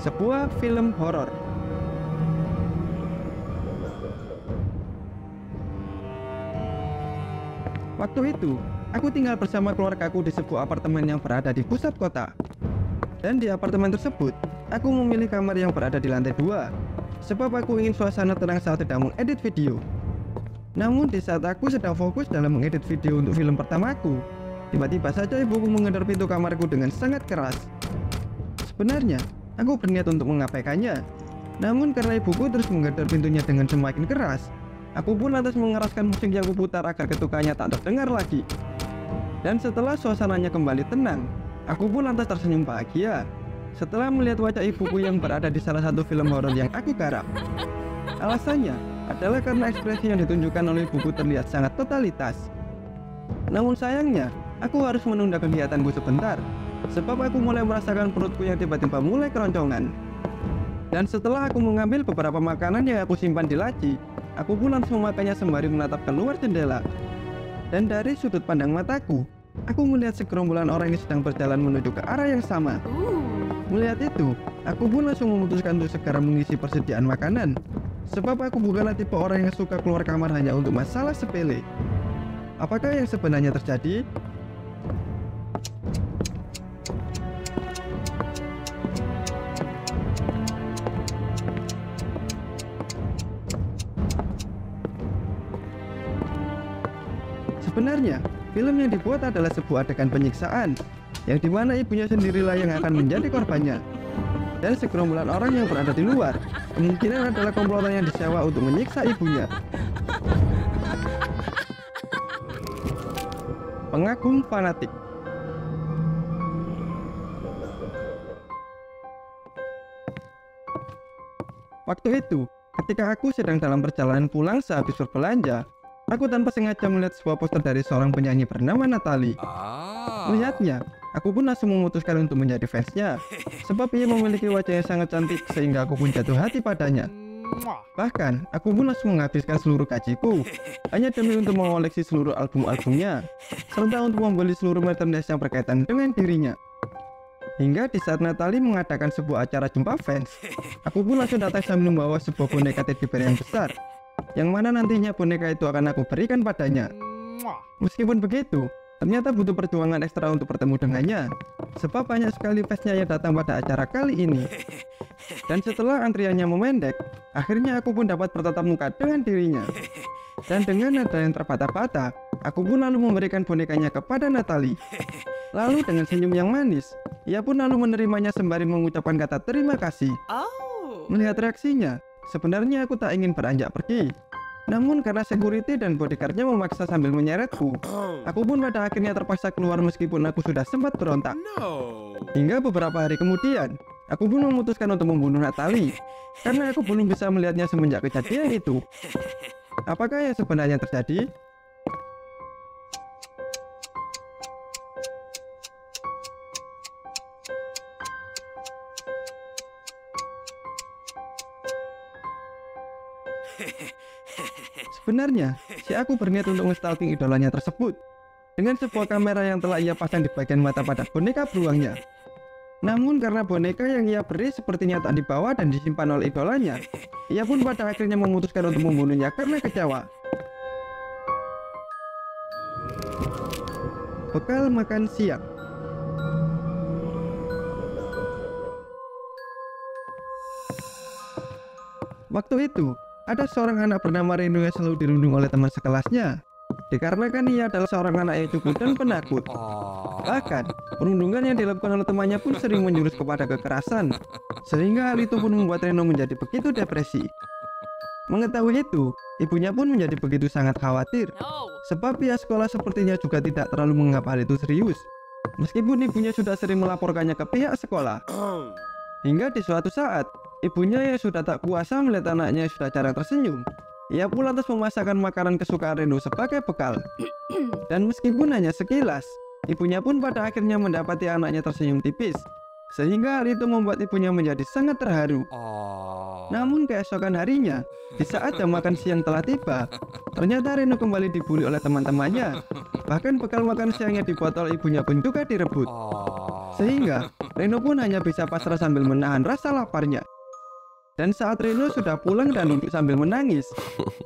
sebuah film horor. Waktu itu, aku tinggal bersama keluargaku di sebuah apartemen yang berada di pusat kota. Dan di apartemen tersebut, aku memilih kamar yang berada di lantai 2, sebab aku ingin suasana tenang saat sedang mengedit video. Namun di saat aku sedang fokus dalam mengedit video untuk film pertamaku, tiba-tiba saja ibuku menggedor pintu kamarku dengan sangat keras. Sebenarnya, aku berniat untuk mengabaikannya. Namun karena ibuku terus menggedor pintunya dengan semakin keras, aku pun lantas mengeraskan musik yang kuputar agar ketukannya tak terdengar lagi. Dan setelah suasananya kembali tenang, aku pun lantas tersenyum bahagia setelah melihat wajah ibuku yang berada di salah satu film horor yang aku garap. Alasannya adalah karena ekspresi yang ditunjukkan oleh ibuku terlihat sangat totalitas. Namun sayangnya, aku harus menunda kegiatanku sebentar, sebab aku mulai merasakan perutku yang tiba-tiba mulai keroncongan. Dan setelah aku mengambil beberapa makanan yang aku simpan di laci, aku pun langsung memakannya sembari menatap keluar jendela. Dan dari sudut pandang mataku, aku melihat segerombolan orang yang sedang berjalan menuju ke arah yang sama. Melihat itu, aku pun langsung memutuskan untuk segera mengisi persediaan makanan, sebab aku bukanlah tipe orang yang suka keluar kamar hanya untuk masalah sepele. Apakah yang sebenarnya terjadi? Sebenarnya, film yang dibuat adalah sebuah adegan penyiksaan, yang dimana ibunya sendirilah yang akan menjadi korbannya. Dan segerombolan orang yang berada di luar, kemungkinan adalah komplotan yang disewa untuk menyiksa ibunya. Pengagum fanatik. Waktu itu, ketika aku sedang dalam perjalanan pulang sehabis berbelanja, aku tanpa sengaja melihat sebuah poster dari seorang penyanyi bernama Natalie. Melihatnya, aku pun langsung memutuskan untuk menjadi fansnya, sebab ia memiliki wajah yang sangat cantik sehingga aku pun jatuh hati padanya. Bahkan, aku pun langsung menghabiskan seluruh gajiku hanya demi untuk mengoleksi seluruh album-albumnya, serta untuk membeli seluruh merchandise yang berkaitan dengan dirinya. Hingga di saat Natalie mengadakan sebuah acara jumpa fans, aku pun langsung datang sambil membawa sebuah boneka teddy bear yang besar, yang mana nantinya boneka itu akan aku berikan padanya. Meskipun begitu, ternyata butuh perjuangan ekstra untuk bertemu dengannya, sebab banyak sekali fansnya yang datang pada acara kali ini. Dan setelah antriannya memendek, akhirnya aku pun dapat bertatap muka dengan dirinya. Dan dengan nada yang terbata-bata, aku pun lalu memberikan bonekanya kepada Natalie. Lalu dengan senyum yang manis, ia pun lalu menerimanya sembari mengucapkan kata terima kasih. Melihat reaksinya, sebenarnya aku tak ingin beranjak pergi. Namun karena security dan bodyguardnya memaksa sambil menyeretku, aku pun pada akhirnya terpaksa keluar meskipun aku sudah sempat berontak. Hingga beberapa hari kemudian, aku pun memutuskan untuk membunuh Natalie, karena aku belum bisa melihatnya semenjak kejadian itu. Apakah yang sebenarnya terjadi? Sebenarnya, si aku berniat untuk nge-stalking idolanya tersebut dengan sebuah kamera yang telah ia pasang di bagian mata pada boneka beruangnya. Namun karena boneka yang ia beri sepertinya tak dibawa dan disimpan oleh idolanya, ia pun pada akhirnya memutuskan untuk membunuhnya karena kecewa. Bekal makan siang. Waktu itu, ada seorang anak bernama Reno yang selalu dirundung oleh teman sekelasnya, dikarenakan ia adalah seorang anak yang cukup dan penakut. Bahkan, perundungan yang dilakukan oleh temannya pun sering menjurus kepada kekerasan, sehingga hal itu pun membuat Reno menjadi begitu depresi. Mengetahui itu, ibunya pun menjadi begitu sangat khawatir, sebab pihak sekolah sepertinya juga tidak terlalu menganggap hal itu serius, meskipun ibunya sudah sering melaporkannya ke pihak sekolah. Hingga di suatu saat, ibunya yang sudah tak kuasa melihat anaknya yang sudah jarang tersenyum, ia pun lantas memasakkan makanan kesukaan Reno sebagai bekal. Dan meskipun hanya sekilas, ibunya pun pada akhirnya mendapati anaknya tersenyum tipis, sehingga hal itu membuat ibunya menjadi sangat terharu. Namun keesokan harinya, di saat jam makan siang telah tiba, ternyata Reno kembali dibully oleh teman-temannya. Bahkan bekal makan siangnya dibuat oleh ibunya pun juga direbut. Sehingga Reno pun hanya bisa pasrah sambil menahan rasa laparnya. Dan saat Reno sudah pulang dan duduk sambil menangis,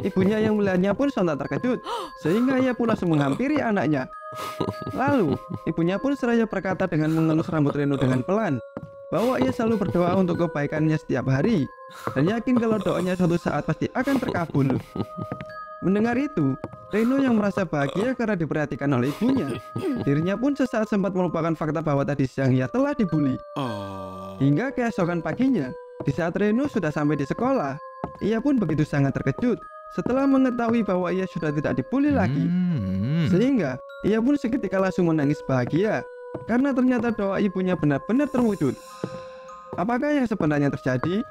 ibunya yang melihatnya pun sontak terkejut, sehingga ia pun langsung menghampiri anaknya. Lalu, ibunya pun seraya berkata dengan mengelus rambut Reno dengan pelan, bahwa ia selalu berdoa untuk kebaikannya setiap hari, dan yakin kalau doanya suatu saat pasti akan terkabul. Mendengar itu, Reno yang merasa bahagia karena diperhatikan oleh ibunya, dirinya pun sesaat sempat melupakan fakta bahwa tadi siang ia telah dibully. Hingga keesokan paginya, di saat Reno sudah sampai di sekolah, ia pun begitu sangat terkejut setelah mengetahui bahwa ia sudah tidak dibully lagi. Sehingga ia pun seketika langsung menangis bahagia karena ternyata doa ibunya benar-benar terwujud. Apakah yang sebenarnya terjadi?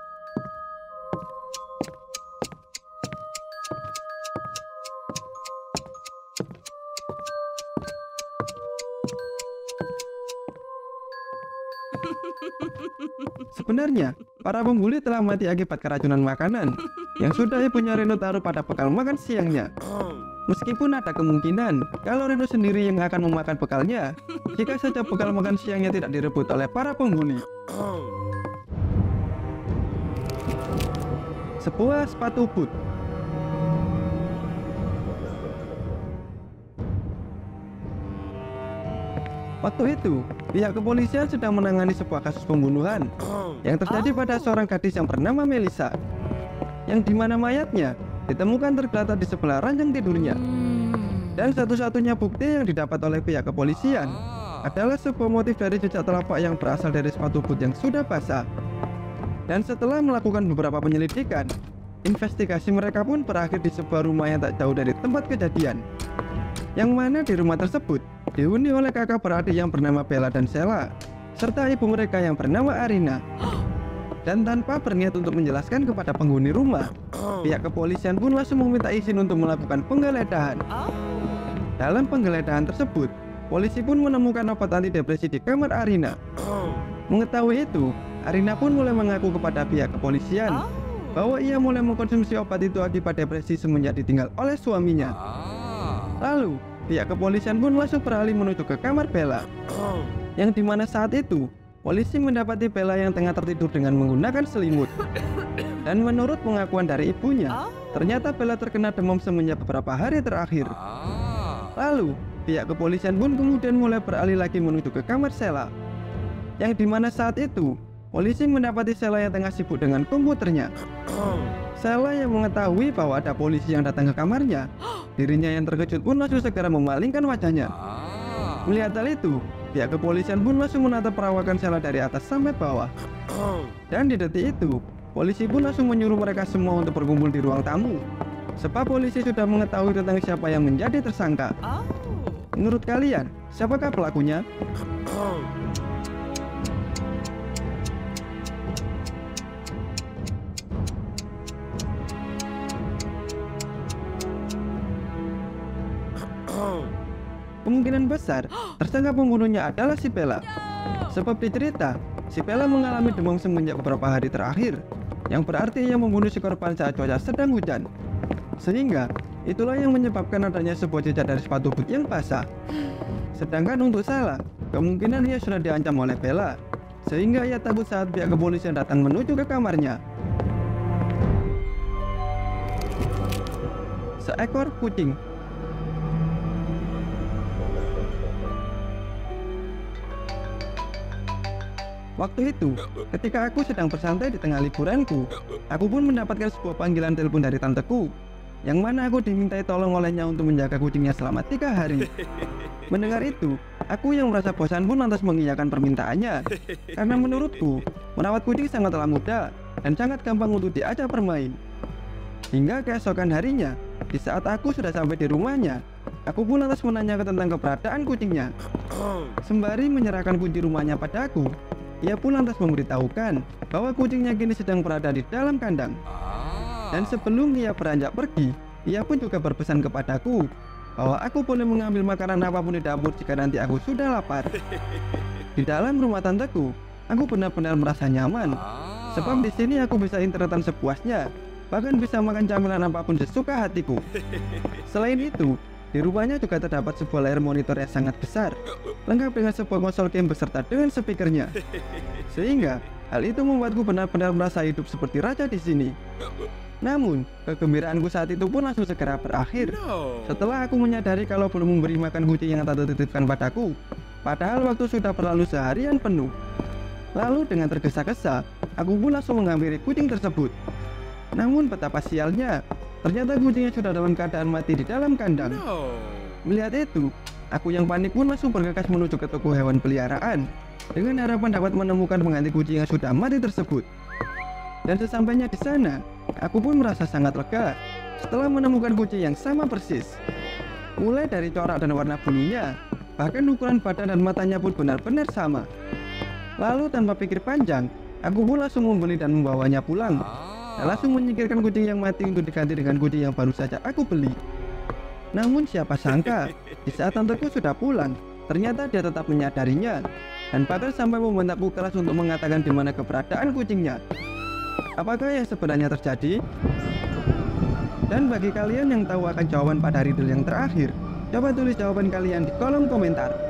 Sebenarnya, para pembuli telah mati akibat keracunan makanan yang sudah ibunya Reno taruh pada bekal makan siangnya. Meskipun ada kemungkinan kalau Reno sendiri yang akan memakan bekalnya, jika saja bekal makan siangnya tidak direbut oleh para penghuni. Sebuah sepatu boot. Waktu itu, pihak kepolisian sedang menangani sebuah kasus pembunuhan yang terjadi pada seorang gadis yang bernama Melissa, yang dimana mayatnya ditemukan tergeletak di sebelah ranjang tidurnya. Dan satu-satunya bukti yang didapat oleh pihak kepolisian adalah sebuah motif dari jejak telapak yang berasal dari sepatu boot yang sudah basah. Dan setelah melakukan beberapa penyelidikan, investigasi mereka pun berakhir di sebuah rumah yang tak jauh dari tempat kejadian, yang mana di rumah tersebut dihuni oleh kakak beradik yang bernama Bella dan Sheila, serta ibu mereka yang bernama Arina. Dan tanpa berniat untuk menjelaskan kepada penghuni rumah, pihak kepolisian pun langsung meminta izin untuk melakukan penggeledahan. Dalam penggeledahan tersebut, polisi pun menemukan obat antidepresi di kamar Arina. Mengetahui itu, Arina pun mulai mengaku kepada pihak kepolisian bahwa ia mulai mengkonsumsi obat itu akibat depresi semenjak ditinggal oleh suaminya. Lalu, pihak kepolisian pun langsung beralih menuju ke kamar Bella, yang dimana saat itu polisi mendapati Bella yang tengah tertidur dengan menggunakan selimut. Dan menurut pengakuan dari ibunya, ternyata Bella terkena demam semenjak beberapa hari terakhir. Lalu, pihak kepolisian pun kemudian mulai beralih lagi menuju ke kamar Sheila, yang dimana saat itu polisi mendapati Sheila yang tengah sibuk dengan komputernya. Sheila yang mengetahui bahwa ada polisi yang datang ke kamarnya, dirinya yang terkejut pun langsung segera memalingkan wajahnya. Melihat hal itu, pihak kepolisian pun langsung menatap perawakan Sheila dari atas sampai bawah. Dan di detik itu, polisi pun langsung menyuruh mereka semua untuk berkumpul di ruang tamu, sebab polisi sudah mengetahui tentang siapa yang menjadi tersangka. Menurut kalian, siapakah pelakunya? Kemungkinan besar tersangka pembunuhnya adalah si Bella. Sebab di cerita, si Bella mengalami demam semenjak beberapa hari terakhir, yang berarti ia membunuh si korban saat cuaca sedang hujan. Sehingga itulah yang menyebabkan adanya sebuah jejak dari sepatu boot yang basah. Sedangkan untuk Sheila, kemungkinan ia sudah diancam oleh Bella, sehingga ia takut saat pihak kepolisian datang menuju ke kamarnya. Seekor kucing. Waktu itu, ketika aku sedang bersantai di tengah liburanku, aku pun mendapatkan sebuah panggilan telepon dari tanteku, yang mana aku dimintai tolong olehnya untuk menjaga kucingnya selama 3 hari. Mendengar itu, aku yang merasa bosan pun lantas mengiyakan permintaannya, karena menurutku, merawat kucing sangatlah mudah dan sangat gampang untuk diajak bermain. Hingga keesokan harinya, di saat aku sudah sampai di rumahnya, aku pun lantas menanyakan tentang keberadaan kucingnya. Sembari menyerahkan kunci rumahnya padaku, ia pun lantas memberitahukan bahwa kucingnya kini sedang berada di dalam kandang. Dan sebelum ia beranjak pergi, ia pun juga berpesan kepadaku bahwa aku boleh mengambil makanan apapun di dapur jika nanti aku sudah lapar. Di dalam rumah tanteku, aku benar-benar merasa nyaman, sebab di sini aku bisa internetan sepuasnya, bahkan bisa makan camilan apapun sesuka hatiku. Selain itu, Di rumahnya juga terdapat sebuah layar monitor yang sangat besar, lengkap dengan sebuah konsol game beserta dengan speakernya. Sehingga hal itu membuatku benar-benar merasa hidup seperti raja di sini. Namun, kegembiraanku saat itu pun langsung segera berakhir setelah aku menyadari kalau belum memberi makan kucing yang tante titipkan padaku. Padahal waktu sudah berlalu seharian penuh. Lalu dengan tergesa-gesa, aku pun langsung menghampiri kucing tersebut. Namun betapa sialnya, ternyata kucingnya sudah dalam keadaan mati di dalam kandang. Melihat itu, aku yang panik pun langsung bergegas menuju ke toko hewan peliharaan dengan harapan dapat menemukan pengganti kucing yang sudah mati tersebut. Dan sesampainya di sana, aku pun merasa sangat lega setelah menemukan kucing yang sama persis. Mulai dari corak dan warna bulunya, bahkan ukuran badan dan matanya pun benar-benar sama. Lalu tanpa pikir panjang, aku pun langsung membeli dan membawanya pulang. Dan langsung menyingkirkan kucing yang mati untuk diganti dengan kucing yang baru saja aku beli. Namun siapa sangka, di saat tanteku sudah pulang, ternyata dia tetap menyadarinya dan bahkan sampai membentakku keras untuk mengatakan di mana keberadaan kucingnya. Apakah yang sebenarnya terjadi? Dan bagi kalian yang tahu akan jawaban pada riddle yang terakhir, coba tulis jawaban kalian di kolom komentar.